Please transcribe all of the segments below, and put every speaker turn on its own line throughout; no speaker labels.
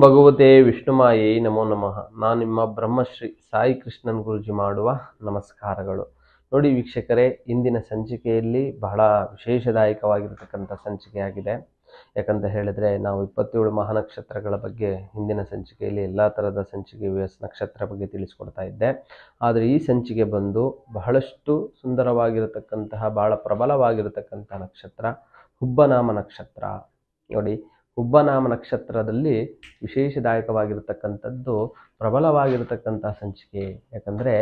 ಭಗವತೆ ವಿಷ್ಣುಮಾಯೇ ನಮೋ ನಮಃ. ನಾನು ನಿಮ್ಮ ಬ್ರಹ್ಮಶ್ರೀ ಸಾಯಿ ಕೃಷ್ಣನ್ ಗುರುಜಿ ಮಾಡುವ ನಮಸ್ಕಾರಗಳು. ನೋಡಿ ವೀಕ್ಷಕರೇ, ಇಂದಿನ ಸಂಚಿಕೆಯಲ್ಲಿ ಬಹಳ ವಿಶೇಷದಾಯಕವಾಗಿರತಕ್ಕಂಥ ಸಂಚಿಕೆಯಾಗಿದೆ. ಯಾಕಂತ ಹೇಳಿದ್ರೆ ನಾವು 27 ಮಹಾನಕ್ಷತ್ರಗಳ ಬಗ್ಗೆ ಹಿಂದಿನ ಸಂಚಿಕೆಯಲ್ಲಿ ಎಲ್ಲ ಥರದ ಸಂಚಿಕೆ ನಕ್ಷತ್ರ ಬಗ್ಗೆ ತಿಳಿಸ್ಕೊಡ್ತಾ ಇದ್ದೆ. ಆದರೆ ಈ ಸಂಚಿಕೆ ಬಂದು ಬಹಳಷ್ಟು ಸುಂದರವಾಗಿರತಕ್ಕಂತಹ ಬಹಳ ಪ್ರಬಲವಾಗಿರತಕ್ಕಂಥ ನಕ್ಷತ್ರ ಹುಬ್ಬನಾಮ ನಕ್ಷತ್ರ. ನೋಡಿ, ಹುಬ್ಬನಾಮ ನಕ್ಷತ್ರದಲ್ಲಿ ವಿಶೇಷದಾಯಕವಾಗಿರತಕ್ಕಂಥದ್ದು ಪ್ರಬಲವಾಗಿರತಕ್ಕಂಥ ಸಂಚಿಕೆ. ಯಾಕಂದರೆ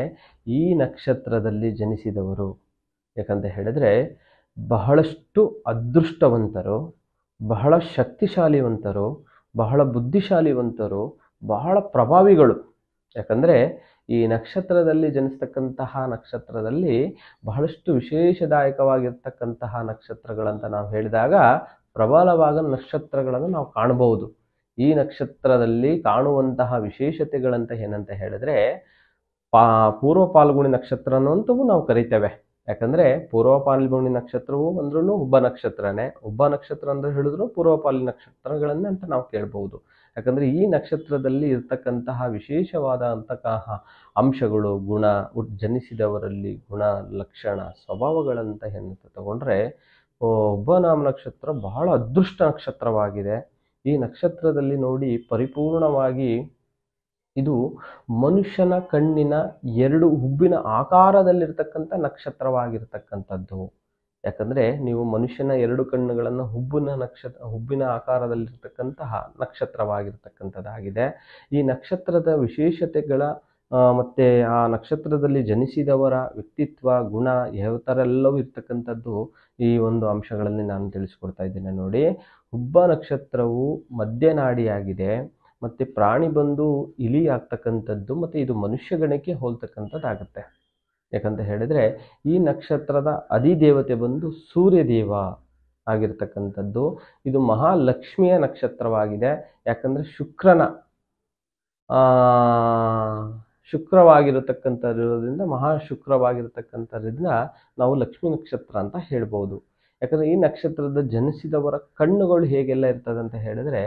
ಈ ನಕ್ಷತ್ರದಲ್ಲಿ ಜನಿಸಿದವರು ಯಾಕಂತ ಹೇಳಿದ್ರೆ ಬಹಳಷ್ಟು ಅದೃಷ್ಟವಂತರು, ಬಹಳ ಶಕ್ತಿಶಾಲಿವಂತರು, ಬಹಳ ಬುದ್ಧಿಶಾಲಿವಂತರು, ಬಹಳ ಪ್ರಭಾವಿಗಳು. ಯಾಕಂದರೆ ಈ ನಕ್ಷತ್ರದಲ್ಲಿ ಜನಿಸ್ತಕ್ಕಂತಹ ನಕ್ಷತ್ರದಲ್ಲಿ ಬಹಳಷ್ಟು ವಿಶೇಷದಾಯಕವಾಗಿರ್ತಕ್ಕಂತಹ ನಕ್ಷತ್ರಗಳಂತ ನಾವು ಹೇಳಿದಾಗ ಪ್ರಬಲವಾದ ನಕ್ಷತ್ರಗಳನ್ನು ನಾವು ಕಾಣಬಹುದು. ಈ ನಕ್ಷತ್ರದಲ್ಲಿ ಕಾಣುವಂತಹ ವಿಶೇಷತೆಗಳಂತ ಏನಂತ ಹೇಳಿದ್ರೆ ಪೂರ್ವ ಪಾಲ್ಗುಣಿ ನಕ್ಷತ್ರನೂ ಅಂತವೂ ನಾವು ಕರಿತೇವೆ. ಯಾಕಂದ್ರೆ ಪೂರ್ವ ಪಾಲ್ಗುಣಿ ನಕ್ಷತ್ರವು ಅಂದ್ರೂ ಹುಬ್ಬ ನಕ್ಷತ್ರನೇ. ಹುಬ್ಬ ನಕ್ಷತ್ರ ಅಂದ್ರೆ ಹೇಳಿದ್ರು ಪೂರ್ವ ಪಾಲಿ ನಕ್ಷತ್ರಗಳನ್ನೇ ಅಂತ ನಾವು ಕೇಳಬಹುದು. ಯಾಕಂದ್ರೆ ಈ ನಕ್ಷತ್ರದಲ್ಲಿ ಇರ್ತಕ್ಕಂತಹ ವಿಶೇಷವಾದಂತಹ ಅಂಶಗಳು, ಗುಣ, ಜನಿಸಿದವರಲ್ಲಿ ಗುಣ, ಲಕ್ಷಣ, ಸ್ವಭಾವಗಳಂತ ಏನಂತ ತಗೊಂಡ್ರೆ ಹುಬ್ಬನಾಮ ನಕ್ಷತ್ರ ಬಹಳ ಅದೃಷ್ಟ ನಕ್ಷತ್ರವಾಗಿದೆ. ಈ ನಕ್ಷತ್ರದಲ್ಲಿ ನೋಡಿ ಪರಿಪೂರ್ಣವಾಗಿ ಇದು ಮನುಷ್ಯನ ಕಣ್ಣಿನ 2 ಹುಬ್ಬಿನ ಆಕಾರದಲ್ಲಿರ್ತಕ್ಕಂಥ ನಕ್ಷತ್ರವಾಗಿರ್ತಕ್ಕಂಥದ್ದು. ಯಾಕಂದ್ರೆ ನೀವು ಮನುಷ್ಯನ 2 ಕಣ್ಣುಗಳನ್ನು ಹುಬ್ಬಿನ ಆಕಾರದಲ್ಲಿರ್ತಕ್ಕಂತಹ ನಕ್ಷತ್ರವಾಗಿರ್ತಕ್ಕಂಥದ್ದಾಗಿದೆ. ಈ ನಕ್ಷತ್ರದ ವಿಶೇಷತೆಗಳ ಮತ್ತೆ ಆ ನಕ್ಷತ್ರದಲ್ಲಿ ಜನಿಸಿದವರ ವ್ಯಕ್ತಿತ್ವ, ಗುಣ ಯಾವ ಥರ ಎಲ್ಲವೂ ಇರ್ತಕ್ಕಂಥದ್ದು ಈ ಒಂದು ಅಂಶಗಳಲ್ಲಿ ನಾನು ತಿಳಿಸ್ಕೊಡ್ತಾ ಇದ್ದೇನೆ. ನೋಡಿ, ಹುಬ್ಬ ನಕ್ಷತ್ರವು ಮಧ್ಯನಾಡಿಯಾಗಿದೆ. ಮತ್ತು ಪ್ರಾಣಿ ಬಂದು ಇಲಿ ಆಗ್ತಕ್ಕಂಥದ್ದು, ಮತ್ತು ಇದು ಮನುಷ್ಯ ಗಣಕ್ಕೆ ಹೋಲ್ತಕ್ಕಂಥದ್ದಾಗುತ್ತೆ. ಯಾಕಂತ ಹೇಳಿದರೆ ಈ ನಕ್ಷತ್ರದ ಅಧಿದೇವತೆ ಬಂದು ಸೂರ್ಯದೇವ ಆಗಿರ್ತಕ್ಕಂಥದ್ದು. ಇದು ಮಹಾಲಕ್ಷ್ಮಿಯ ನಕ್ಷತ್ರವಾಗಿದೆ. ಯಾಕಂದರೆ ಶುಕ್ರವಾಗಿರತಕ್ಕಂಥದ್ರಿಂದ ಮಹಾಶುಕ್ರವಾಗಿರತಕ್ಕಂಥದ್ರಿಂದ ನಾವು ಲಕ್ಷ್ಮೀ ನಕ್ಷತ್ರ ಅಂತ ಹೇಳ್ಬೋದು. ಯಾಕಂದರೆ ಈ ನಕ್ಷತ್ರದ ಜನಿಸಿದವರ ಕಣ್ಣುಗಳು ಹೇಗೆಲ್ಲ ಇರ್ತದೆ ಅಂತ ಹೇಳಿದ್ರೆ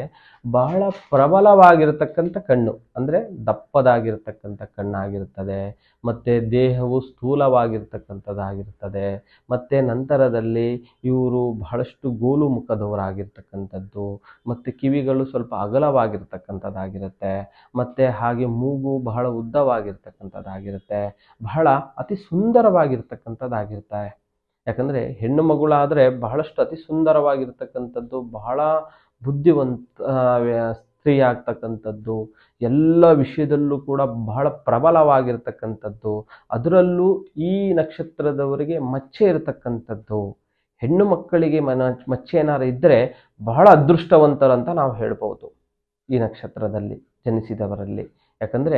ಬಹಳ ಪ್ರಬಲವಾಗಿರತಕ್ಕಂಥ ಕಣ್ಣು, ಅಂದರೆ ದಪ್ಪದಾಗಿರ್ತಕ್ಕಂಥ ಕಣ್ಣಾಗಿರ್ತದೆ. ಮತ್ತು ದೇಹವು ಸ್ಥೂಲವಾಗಿರ್ತಕ್ಕಂಥದ್ದಾಗಿರ್ತದೆ. ಮತ್ತು ನಂತರದಲ್ಲಿ ಇವರು ಬಹಳಷ್ಟು ಗೋಲು ಮುಖದವರಾಗಿರ್ತಕ್ಕಂಥದ್ದು. ಮತ್ತು ಕಿವಿಗಳು ಸ್ವಲ್ಪ ಅಗಲವಾಗಿರ್ತಕ್ಕಂಥದ್ದಾಗಿರುತ್ತೆ. ಮತ್ತು ಹಾಗೆ ಮೂಗು ಬಹಳ ಉದ್ದವಾಗಿರ್ತಕ್ಕಂಥದ್ದಾಗಿರುತ್ತೆ. ಬಹಳ ಅತಿ ಸುಂದರವಾಗಿರ್ತಕ್ಕಂಥದ್ದಾಗಿರುತ್ತೆ. ಯಾಕಂದರೆ ಹೆಣ್ಣು ಮಗುಳಾದರೆ ಬಹಳಷ್ಟು ಅತಿ ಸುಂದರವಾಗಿರ್ತಕ್ಕಂಥದ್ದು, ಬಹಳ ಬುದ್ಧಿವಂತ ಸ್ತ್ರೀ ಆಗ್ತಕ್ಕಂಥದ್ದು, ಎಲ್ಲ ವಿಷಯದಲ್ಲೂ ಕೂಡ ಬಹಳ ಪ್ರಬಲವಾಗಿರ್ತಕ್ಕಂಥದ್ದು. ಅದರಲ್ಲೂ ಈ ನಕ್ಷತ್ರದವರಿಗೆ ಮಚ್ಚೆ ಇರತಕ್ಕಂಥದ್ದು. ಹೆಣ್ಣು ಮಕ್ಕಳಿಗೆ ಮಚ್ಚೆ ಏನಾರು ಇದ್ದರೆ ಬಹಳ ಅದೃಷ್ಟವಂತರಂತ ನಾವು ಹೇಳ್ಬೋದು ಈ ನಕ್ಷತ್ರದಲ್ಲಿ ಜನಿಸಿದವರಲ್ಲಿ. ಯಾಕಂದರೆ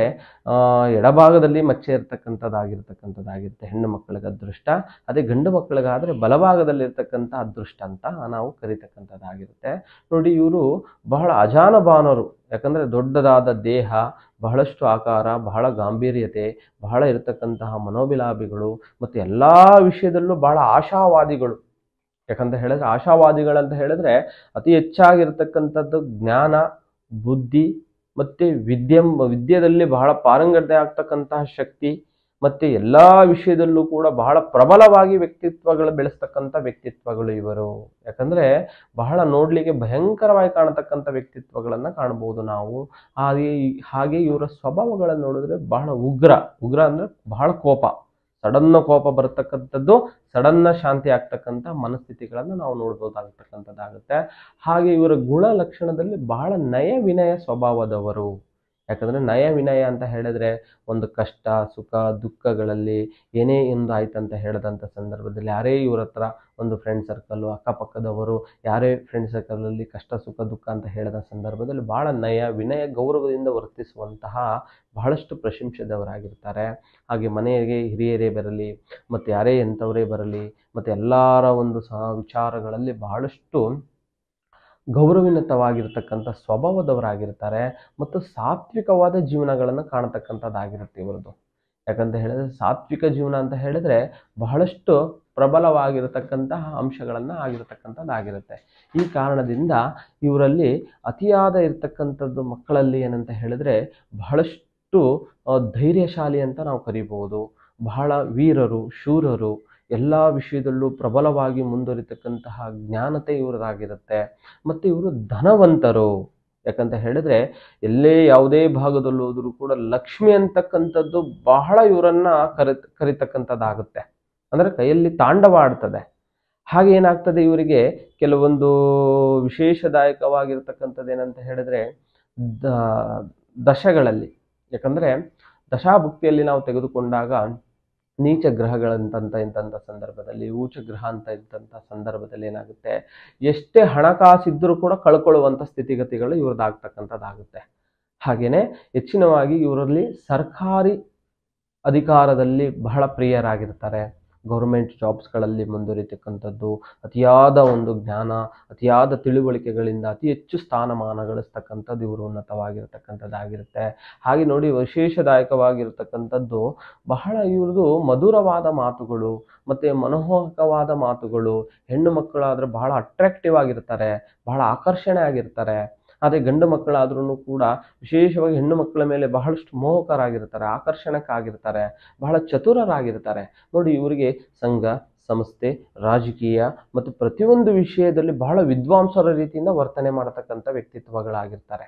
ಎಡಭಾಗದಲ್ಲಿ ಮಚ್ಚೆ ಇರ್ತಕ್ಕಂಥದ್ದಾಗಿರುತ್ತೆ ಹೆಣ್ಣು ಮಕ್ಕಳಿಗೆ ಅದೃಷ್ಟ. ಅದೇ ಗಂಡು ಮಕ್ಕಳಿಗಾದರೆ ಬಲಭಾಗದಲ್ಲಿರ್ತಕ್ಕಂಥ ಅದೃಷ್ಟ ಅಂತ ನಾವು ಕರಿತಕ್ಕಂಥದ್ದಾಗಿರುತ್ತೆ. ನೋಡಿ, ಇವರು ಬಹಳ ಅಜಾನಬಾನರು. ಯಾಕಂದರೆ ದೊಡ್ಡದಾದ ದೇಹ, ಬಹಳಷ್ಟು ಆಕಾರ, ಬಹಳ ಗಾಂಭೀರ್ಯತೆ, ಬಹಳ ಇರತಕ್ಕಂತಹ ಮನೋಭಿಲಾಭಿಗಳು, ಮತ್ತು ಎಲ್ಲ ವಿಷಯದಲ್ಲೂ ಬಹಳ ಆಶಾವಾದಿಗಳು. ಯಾಕಂತ ಹೇಳಿದ್ರೆ ಆಶಾವಾದಿಗಳಂತ ಹೇಳಿದ್ರೆ ಅತಿ ಹೆಚ್ಚಾಗಿರ್ತಕ್ಕಂಥದ್ದು ಜ್ಞಾನ, ಬುದ್ಧಿ ಮತ್ತು ವಿದ್ಯೆಯಲ್ಲಿ ಬಹಳ ಪಾರಂಗತೆ ಆಗ್ತಕ್ಕಂತಹ ಶಕ್ತಿ, ಮತ್ತು ಎಲ್ಲ ವಿಷಯದಲ್ಲೂ ಕೂಡ ಬಹಳ ಪ್ರಬಲವಾಗಿ ವ್ಯಕ್ತಿತ್ವಗಳು ಬೆಳೆಸ್ತಕ್ಕಂಥ ವ್ಯಕ್ತಿತ್ವಗಳು ಇವರು. ಯಾಕಂದರೆ ಬಹಳ ನೋಡಲಿಕ್ಕೆ ಭಯಂಕರವಾಗಿ ಕಾಣತಕ್ಕಂಥ ವ್ಯಕ್ತಿತ್ವಗಳನ್ನು ಕಾಣಬಹುದು ನಾವು. ಹಾಗೆ ಇವರ ಸ್ವಭಾವಗಳನ್ನು ನೋಡಿದ್ರೆ ಬಹಳ ಉಗ್ರ ಅಂದರೆ ಬಹಳ ಕೋಪ, ಸಡನ್ನ ಕೋಪ ಬರತಕ್ಕಂಥದ್ದು, ಸಡನ್ನ ಶಾಂತಿ ಆಗ್ತಕ್ಕಂಥ ಮನಸ್ಥಿತಿಗಳನ್ನು ನಾವು ನೋಡ್ಬೋದಾಗ್ತಕ್ಕಂಥದ್ದಾಗುತ್ತೆ. ಹಾಗೆ ಇವರ ಗುಣ ಲಕ್ಷಣದಲ್ಲಿ ಬಹಳ ನಯ ವಿನಯ ಸ್ವಭಾವದವರು. ಯಾಕಂದರೆ ನಯ ವಿನಯ ಅಂತ ಹೇಳಿದ್ರೆ ಒಂದು ಕಷ್ಟ, ಸುಖ, ದುಃಖಗಳಲ್ಲಿ ಏನೇ ಒಂದು ಆಯ್ತಂತ ಹೇಳಿದಂಥ ಸಂದರ್ಭದಲ್ಲಿ ಯಾರೇ ಇವ್ರ ಹತ್ರ ಒಂದು ಫ್ರೆಂಡ್ ಸರ್ಕಲ್ಲು, ಅಕ್ಕಪಕ್ಕದವರು ಯಾರೇ ಫ್ರೆಂಡ್ ಸರ್ಕಲಲ್ಲಿ ಕಷ್ಟ, ಸುಖ, ದುಃಖ ಅಂತ ಹೇಳಿದ ಸಂದರ್ಭದಲ್ಲಿ ಬಹಳ ನಯ ವಿನಯ ಗೌರವದಿಂದ ವರ್ತಿಸುವಂತಹ ಬಹಳಷ್ಟು ಪ್ರಶಂಸಿದವರಾಗಿರ್ತಾರೆ. ಹಾಗೆ ಮನೆಗೆ ಹಿರಿಯರೇ ಬರಲಿ, ಮತ್ತು ಯಾರೇ ಎಂಥವರೇ ಬರಲಿ, ಮತ್ತು ಎಲ್ಲರ ಒಂದು ವಿಚಾರಗಳಲ್ಲಿ ಬಹಳಷ್ಟು ಗೌರವಿತವಾಗಿರ್ತಕ್ಕಂಥ ಸ್ವಭಾವದವರಾಗಿರ್ತಾರೆ. ಮತ್ತು ಸಾತ್ವಿಕವಾದ ಜೀವನಗಳನ್ನು ಕಾಣತಕ್ಕಂಥದ್ದಾಗಿರುತ್ತೆ ಇವರದು. ಯಾಕಂತ ಹೇಳಿದ್ರೆ ಸಾತ್ವಿಕ ಜೀವನ ಅಂತ ಹೇಳಿದ್ರೆ ಬಹಳಷ್ಟು ಪ್ರಬಲವಾಗಿರತಕ್ಕಂತಹ ಅಂಶಗಳನ್ನು ಆಗಿರತಕ್ಕಂಥದ್ದಾಗಿರುತ್ತೆ. ಈ ಕಾರಣದಿಂದ ಇವರಲ್ಲಿ ಅತಿಯಾದ ಇರತಕ್ಕಂಥದ್ದು ಮಕ್ಕಳಲ್ಲಿ ಏನಂತ ಹೇಳಿದ್ರೆ ಬಹಳಷ್ಟು ಧೈರ್ಯಶಾಲಿ ಅಂತ ನಾವು ಕರಿಬಹುದು. ಬಹಳ ವೀರರು, ಶೂರರು, ಎಲ್ಲ ವಿಷಯದಲ್ಲೂ ಪ್ರಬಲವಾಗಿ ಮುಂದುವರಿತಕ್ಕಂತಹ ಜ್ಞಾನತೆ ಇವರದಾಗಿರುತ್ತೆ. ಮತ್ತು ಇವರು ಧನವಂತರು. ಯಾಕಂತ ಹೇಳಿದ್ರೆ ಎಲ್ಲೇ ಯಾವುದೇ ಭಾಗದಲ್ಲಿ ಹೋದರೂ ಕೂಡ ಲಕ್ಷ್ಮಿ ಅಂತಕ್ಕಂಥದ್ದು ಬಹಳ ಇವರನ್ನ ಕರಿತಕ್ಕಂಥದ್ದಾಗುತ್ತೆ. ಅಂದ್ರೆ ಕೈಯಲ್ಲಿ ತಾಂಡವಾಡ್ತದೆ. ಹಾಗೆ ಏನಾಗ್ತದೆ, ಇವರಿಗೆ ಕೆಲವೊಂದು ವಿಶೇಷದಾಯಕವಾಗಿರ್ತಕ್ಕಂಥದ್ದು ಏನಂತ ಹೇಳಿದ್ರೆ ದಶಗಳಲ್ಲಿ, ಯಾಕಂದ್ರೆ ದಶಾಭುಕ್ತಿಯಲ್ಲಿ ನಾವು ತೆಗೆದುಕೊಂಡಾಗ ನೀಚ ಗ್ರಹಗಳಂತ ಸಂದರ್ಭದಲ್ಲಿ, ಉಚ್ಚ ಗ್ರಹ ಅಂತ ಇದ್ದಂಥ ಸಂದರ್ಭದಲ್ಲಿ ಏನಾಗುತ್ತೆ, ಎಷ್ಟೇ ಹಣಕಾಸಿದ್ರೂ ಕೂಡ ಕಳ್ಕೊಳ್ಳುವಂಥ ಸ್ಥಿತಿಗತಿಗಳು ಇವ್ರದ್ದಾಗ್ತಕ್ಕಂಥದ್ದಾಗುತ್ತೆ. ಹಾಗೇನೆ ಹೆಚ್ಚಿನವಾಗಿ ಇವರಲ್ಲಿ ಸರ್ಕಾರಿ ಅಧಿಕಾರದಲ್ಲಿ ಬಹಳ ಪ್ರಿಯರಾಗಿರ್ತಾರೆ. ಗೌರ್ಮೆಂಟ್ ಜಾಬ್ಸ್ಗಳಲ್ಲಿ ಮುಂದುವರಿತಕ್ಕಂಥದ್ದು, ಅತಿಯಾದ ಒಂದು ಜ್ಞಾನ, ಅತಿಯಾದ ತಿಳುವಳಿಕೆಗಳಿಂದ ಅತಿ ಹೆಚ್ಚು ಸ್ಥಾನಮಾನ ಗಳಿಸ್ತಕ್ಕಂಥದ್ದು ಇವರು ಉನ್ನತವಾಗಿರತಕ್ಕಂಥದ್ದಾಗಿರುತ್ತೆ. ಹಾಗೆ ನೋಡಿ, ವಿಶೇಷದಾಯಕವಾಗಿರ್ತಕ್ಕಂಥದ್ದು ಬಹಳ ಇವ್ರದ್ದು ಮಧುರವಾದ ಮಾತುಗಳು ಮತ್ತು ಮನೋಹರವಾದ ಮಾತುಗಳು. ಹೆಣ್ಣು ಮಕ್ಕಳಾದರೆ ಬಹಳ ಅಟ್ರಾಕ್ಟಿವ್ ಆಗಿರ್ತಾರೆ, ಬಹಳ ಆಕರ್ಷಣೆ ಆಗಿರ್ತಾರೆ. ಆದರೆ ಗಂಡು ಮಕ್ಕಳಾದ್ರೂ ಕೂಡ ವಿಶೇಷವಾಗಿ ಹೆಣ್ಣು ಮಕ್ಕಳ ಮೇಲೆ ಬಹಳಷ್ಟು ಮೋಹಕರಾಗಿರ್ತಾರೆ, ಆಕರ್ಷಣಕ್ಕಾಗಿರ್ತಾರೆ, ಬಹಳ ಚತುರರಾಗಿರ್ತಾರೆ. ನೋಡಿ, ಇವರಿಗೆ ಸಂಘ ಸಂಸ್ಥೆ, ರಾಜಕೀಯ ಮತ್ತು ಪ್ರತಿಯೊಂದು ವಿಷಯದಲ್ಲಿ ಬಹಳ ವಿದ್ವಾಂಸರ ರೀತಿಯಿಂದ ವರ್ತನೆ ಮಾಡತಕ್ಕಂಥ ವ್ಯಕ್ತಿತ್ವಗಳಾಗಿರ್ತಾರೆ.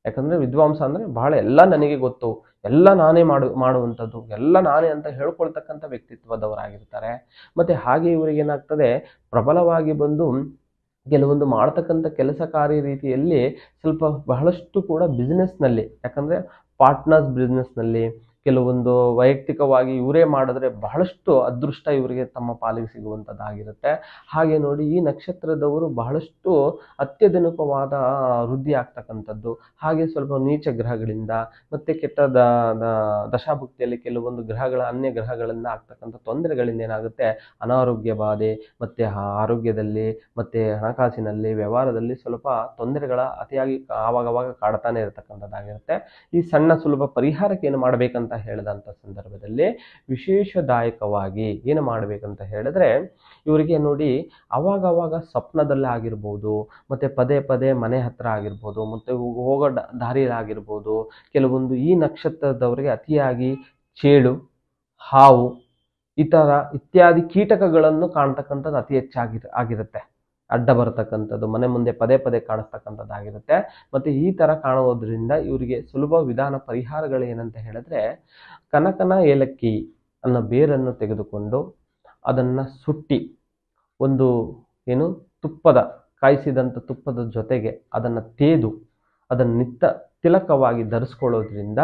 ಯಾಕಂದ್ರೆ ವಿದ್ವಾಂಸ ಅಂದ್ರೆ ಬಹಳ ಎಲ್ಲ ನನಗೆ ಗೊತ್ತು, ಎಲ್ಲ ನಾನೇ ಮಾಡುವಂಥದ್ದು, ಎಲ್ಲ ನಾನೇ ಅಂತ ಹೇಳ್ಕೊಳ್ತಕ್ಕಂಥ ವ್ಯಕ್ತಿತ್ವದವರಾಗಿರ್ತಾರೆ. ಮತ್ತೆ ಹಾಗೆ ಇವರಿಗೆ ಏನಾಗ್ತದೆ, ಪ್ರಬಲವಾಗಿ ಬಂದು ಕೆಲವೊಂದು ಮಾಡ್ತಕ್ಕಂಥ ಕೆಲಸ ಕಾರ್ಯ ರೀತಿಯಲ್ಲಿ ಸ್ವಲ್ಪ ಬಹಳಷ್ಟು ಕೂಡ ಬಿಸ್ನೆಸ್ನಲ್ಲಿ, ಯಾಕಂದರೆ ಪಾರ್ಟ್ನರ್ಸ್ ಬಿಸ್ನೆಸ್ನಲ್ಲಿ ಕೆಲವೊಂದು ವೈಯಕ್ತಿಕವಾಗಿ ಇವರೇ ಮಾಡಿದ್ರೆ ಬಹಳಷ್ಟು ಅದೃಷ್ಟ ಇವರಿಗೆ ತಮ್ಮ ಪಾಲಿಗೆ ಸಿಗುವಂಥದ್ದಾಗಿರುತ್ತೆ. ಹಾಗೆ ನೋಡಿ, ಈ ನಕ್ಷತ್ರದವರು ಬಹಳಷ್ಟು ಅತ್ಯಧಿಕವಾದ ವೃದ್ಧಿ ಆಗ್ತಕ್ಕಂಥದ್ದು. ಹಾಗೆ ಸ್ವಲ್ಪ ನೀಚ ಗ್ರಹಗಳಿಂದ ಮತ್ತು ಕೆಟ್ಟ ದಶಾಭುಕ್ತಿಯಲ್ಲಿ ಕೆಲವೊಂದು ಗ್ರಹಗಳ ಅನ್ಯ ಗ್ರಹಗಳಿಂದ ಆಗ್ತಕ್ಕಂಥ ತೊಂದರೆಗಳಿಂದ ಏನಾಗುತ್ತೆ, ಅನಾರೋಗ್ಯ ಬಾಧೆ ಮತ್ತು ಆರೋಗ್ಯದಲ್ಲಿ ಮತ್ತು ಹಣಕಾಸಿನಲ್ಲಿ ವ್ಯವಹಾರದಲ್ಲಿ ಸ್ವಲ್ಪ ತೊಂದರೆಗಳ ಅತಿಯಾಗಿ ಆವಾಗವಾಗ ಕಾಡ್ತಾನೆ ಇರತಕ್ಕಂಥದ್ದಾಗಿರುತ್ತೆ. ಈ ಸಣ್ಣ ಸುಲಭ ಪರಿಹಾರಕ್ಕೆ ಏನು ಮಾಡಬೇಕಂತ ಹೇಳಿದಂಥ ಸಂದರ್ಭದಲ್ಲಿ ವಿಶೇಷದಾಯಕವಾಗಿ ಏನು ಮಾಡಬೇಕಂತ ಹೇಳಿದ್ರೆ, ಇವರಿಗೆ ನೋಡಿ ಅವಾಗವಾಗ ಸ್ವಪ್ನದಲ್ಲೇ ಆಗಿರ್ಬೋದು, ಮತ್ತು ಪದೇ ಪದೇ ಮನೆ ಹತ್ರ ಆಗಿರ್ಬೋದು, ಮತ್ತು ಹೋಗೋ ದಾರಿಯಾಗಿರ್ಬೋದು, ಕೆಲವೊಂದು ಈ ನಕ್ಷತ್ರದವರಿಗೆ ಅತಿಯಾಗಿ ಚೇಳು, ಹಾವು ಇತ್ಯಾದಿ ಕೀಟಕಗಳನ್ನು ಕಾಣ್ತಕ್ಕಂಥದ್ದು ಅತಿ ಹೆಚ್ಚಾಗಿರುತ್ತೆ. ಅಡ್ಡ ಬರತಕ್ಕಂಥದ್ದು, ಮನೆ ಮುಂದೆ ಪದೇ ಪದೇ ಕಾಣಿಸ್ತಕ್ಕಂಥದ್ದಾಗಿರುತ್ತೆ. ಮತ್ತು ಈ ಥರ ಕಾಣುವುದರಿಂದ ಇವರಿಗೆ ಸುಲಭ ವಿಧಾನ ಪರಿಹಾರಗಳು ಏನಂತ ಹೇಳಿದ್ರೆ, ಕನಕನ ಏಲಕ್ಕಿ ಅನ್ನೋ ಬೇರನ್ನು ತೆಗೆದುಕೊಂಡು ಅದನ್ನು ಸುಟ್ಟಿ ಒಂದು ಕಾಯಿಸಿದಂಥ ತುಪ್ಪದ ಜೊತೆಗೆ ಅದನ್ನು ತೇದು ಅದನ್ನು ತಿಲಕವಾಗಿ ಧರಿಸ್ಕೊಳ್ಳೋದ್ರಿಂದ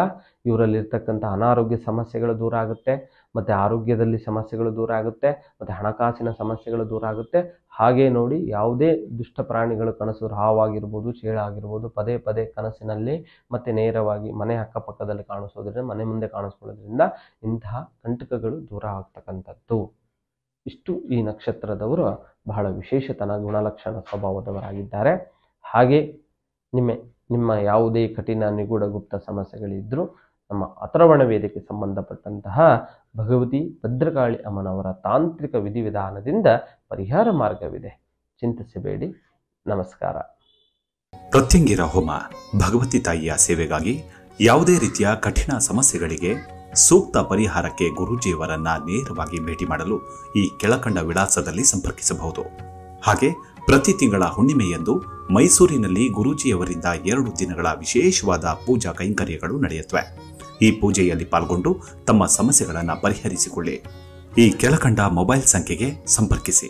ಇವರಲ್ಲಿರ್ತಕ್ಕಂಥ ಅನಾರೋಗ್ಯ ಸಮಸ್ಯೆಗಳು ದೂರ ಆಗುತ್ತೆ, ಮತ್ತು ಆರೋಗ್ಯದಲ್ಲಿ ಸಮಸ್ಯೆಗಳು ದೂರ ಆಗುತ್ತೆ, ಮತ್ತು ಹಣಕಾಸಿನ ಸಮಸ್ಯೆಗಳು ದೂರ ಆಗುತ್ತೆ. ಹಾಗೆ ನೋಡಿ, ಯಾವುದೇ ದುಷ್ಟ ಪ್ರಾಣಿಗಳು ಕನಸಿದ್ರು, ಹಾವಾಗಿರ್ಬೋದು, ಚೇಳಾಗಿರ್ಬೋದು, ಪದೇ ಪದೇ ಕನಸಿನಲ್ಲಿ ಮತ್ತು ನೇರವಾಗಿ ಮನೆ ಅಕ್ಕಪಕ್ಕದಲ್ಲಿ ಕಾಣಿಸೋದ್ರಿಂದ, ಮನೆ ಮುಂದೆ ಕಾಣಿಸ್ಕೊಳ್ಳೋದ್ರಿಂದ ಇಂತಹ ಕಂಟಕಗಳು ದೂರ ಆಗ್ತಕ್ಕಂಥದ್ದು. ಇಷ್ಟು ಈ ನಕ್ಷತ್ರದವರು ಬಹಳ ವಿಶೇಷತನ ಗುಣಲಕ್ಷಣ ಸ್ವಭಾವದವರಾಗಿದ್ದಾರೆ. ಹಾಗೆ ನಿಮ್ಮ ಯಾವುದೇ ಕಠಿಣ ನಿಗೂಢ ಗುಪ್ತ ಸಮಸ್ಯೆಗಳಿದ್ದರೂ ನಮ್ಮ ಅಥರ್ವಣ ವೇದಕ್ಕೆ ಸಂಬಂಧಪಟ್ಟಂತಹ ಭಗವತಿ ಭದ್ರಕಾಳಿ ಅಮ್ಮನವರ ತಾಂತ್ರಿಕ ವಿಧಿವಿಧಾನದಿಂದ ಪರಿಹಾರ ಮಾರ್ಗವಿದೆ. ಚಿಂತಿಸಬೇಡಿ. ನಮಸ್ಕಾರ.
ಪ್ರತ್ಯಂಗಿರ ಹೋಮ ಭಗವತಿ ತಾಯಿಯ ಸೇವೆಗಾಗಿ ಯಾವುದೇ ರೀತಿಯ ಕಠಿಣ ಸಮಸ್ಯೆಗಳಿಗೆ ಸೂಕ್ತ ಪರಿಹಾರಕ್ಕೆ ಗುರೂಜಿಯವರನ್ನ ನೇರವಾಗಿ ಭೇಟಿ ಮಾಡಲು ಈ ಕೆಳಕಂಡ ವಿಳಾಸದಲ್ಲಿ ಸಂಪರ್ಕಿಸಬಹುದು. ಹಾಗೆ ಪ್ರತಿ ತಿಂಗಳ ಹುಣ್ಣಿಮೆಯಂದು ಮೈಸೂರಿನಲ್ಲಿ ಗುರೂಜಿಯವರಿಂದ 2 ದಿನಗಳ ವಿಶೇಷವಾದ ಪೂಜಾ ಕೈಂಕರ್ಯಗಳು ನಡೆಯುತ್ತವೆ. ಈ ಪೂಜೆಯಲ್ಲಿ ಪಾಲ್ಗೊಂಡು ತಮ್ಮ ಸಮಸ್ಯೆಗಳನ್ನು ಪರಿಹರಿಸಿಕೊಳ್ಳಿ. ಈ ಕೆಳಕಂಡ ಮೊಬೈಲ್ ಸಂಖ್ಯೆಗೆ ಸಂಪರ್ಕಿಸಿ.